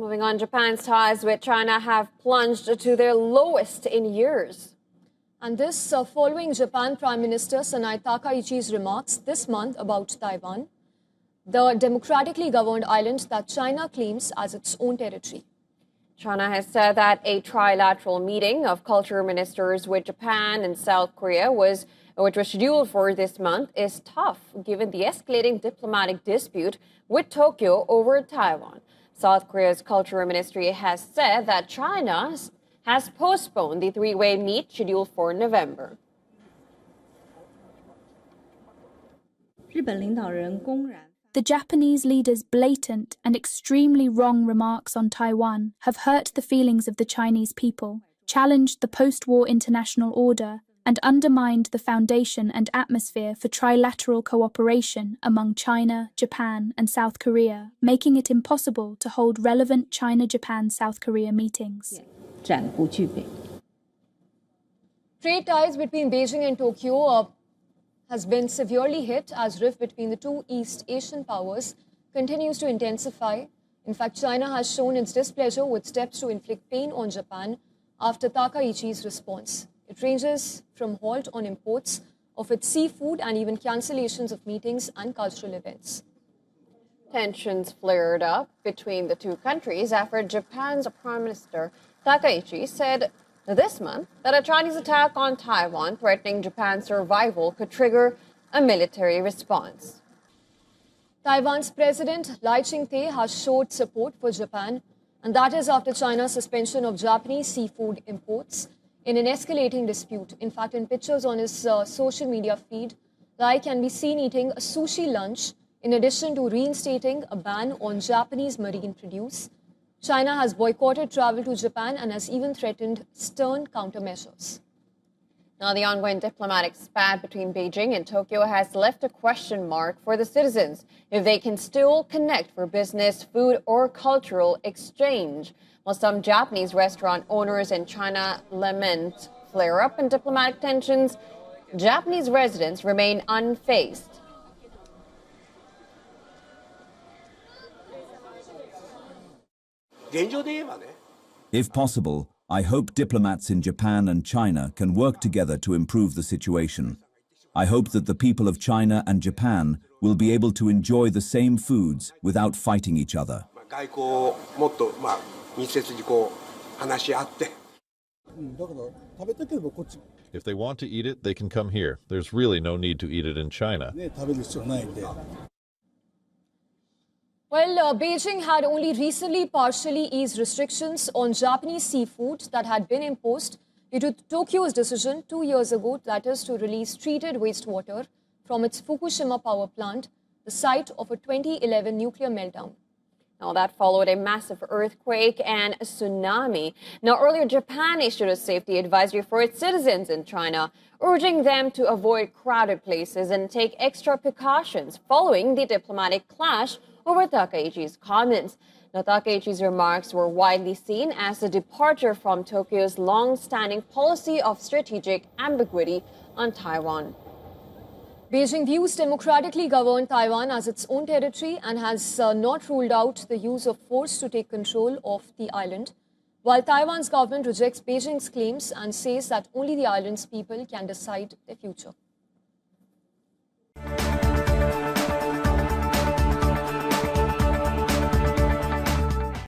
Moving on, Japan's ties with China have plunged to their lowest in years. And this following Japan Prime Minister Sanae Takaichi's remarks this month about Taiwan, the democratically governed island that China claims as its own territory. China has said that a trilateral meeting of culture ministers with Japan and South Korea which was scheduled for this month, is tough given the escalating diplomatic dispute with Tokyo over Taiwan. South Korea's Culture Ministry has said that China has postponed the three-way meet scheduled for November. The Japanese leader's blatant and extremely wrong remarks on Taiwan have hurt the feelings of the Chinese people, challenged the post-war international order, and undermined the foundation and atmosphere for trilateral cooperation among China, Japan, and South Korea, making it impossible to hold relevant China-Japan-South Korea meetings. Trade ties between Beijing and Tokyo has been severely hit as rift between the two East Asian powers continues to intensify. In fact, China has shown its displeasure with steps to inflict pain on Japan after Takaichi's response. It ranges from halt on imports of its seafood and even cancellations of meetings and cultural events. Tensions flared up between the two countries after Japan's Prime Minister Takaichi said this month that a Chinese attack on Taiwan threatening Japan's survival could trigger a military response. Taiwan's President Lai Ching-te has showed support for Japan, and that is after China's suspension of Japanese seafood imports in an escalating dispute. In fact, in pictures on his social media feed, Lai can be seen eating a sushi lunch in addition to reinstating a ban on Japanese marine produce. China has boycotted travel to Japan and has even threatened stern countermeasures. Now, the ongoing diplomatic spat between Beijing and Tokyo has left a question mark for the citizens if they can still connect for business, food, or cultural exchange. While some Japanese restaurant owners in China lament flare-up in diplomatic tensions, Japanese residents remain unfazed. If possible, I hope diplomats in Japan and China can work together to improve the situation. I hope that the people of China and Japan will be able to enjoy the same foods without fighting each other. If they want to eat it, they can come here. There's really no need to eat it in China. Well, Beijing had only recently partially eased restrictions on Japanese seafood that had been imposed due to Tokyo's decision 2 years ago, that is, to release treated wastewater from its Fukushima power plant, the site of a 2011 nuclear meltdown. Now, that followed a massive earthquake and a tsunami. Now, earlier, Japan issued a safety advisory for its citizens in China, urging them to avoid crowded places and take extra precautions following the diplomatic clash over Takaichi's comments. Now, Takaichi's remarks were widely seen as a departure from Tokyo's long-standing policy of strategic ambiguity on Taiwan. Beijing views democratically governed Taiwan as its own territory and has not ruled out the use of force to take control of the island, while Taiwan's government rejects Beijing's claims and says that only the island's people can decide their future.